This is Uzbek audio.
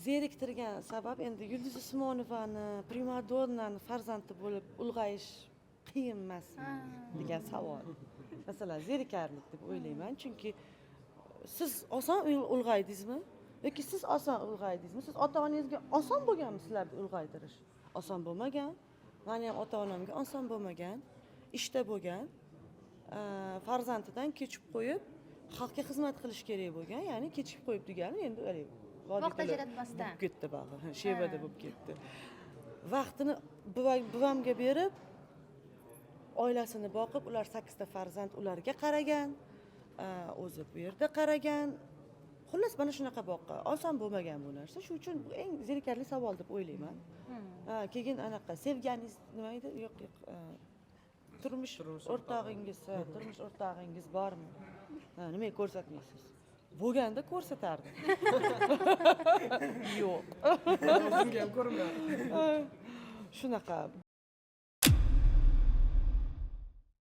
zeriktirgan sabab endi Yulduz Usmonovani primadonnani farzandi bo'lib ulg'ayish qiyin emasmi degan savol. Masalan, zerikarlik deb o'ylayman, chunki siz oson ulg'aydingizmi yoki siz oson ulg'aydingizmi? Siz ota-onangizga oson bo'lganmi sizlarni ulg'aydirish? Oson bo'lmagan. Meni ham ota-onamga oson bo'lmagan. Ishda bo'lgan, farzandidan kechib qo'yib, xalqqa xizmat qilish kerak bo'lgan, ya'ni kechib qo'yib degani endi vaqt ajratmasdan bo'lib ketdi bag'i, shevada bo'lib ketdi. Vaqtini buvamga berib, oilasini boqib, ular 8 ta farzand ularga qaragan, o'zi bu yerda qaragan. Xullas, mana shunaqa boqqan. Oson bo'lmagan bu narsa. Shuning uchun bu eng zerikarli savol deb o'ylayman. Keyin anaqa sevganingiz nima edi? Yo'q, turmush o'rtog'ingiz bormi? Nimaga ko'rsatmaysiz? Bo'lganda ko'rsatardim. Yo'q. O'zimga ham ko'rinmadi. Shunaqa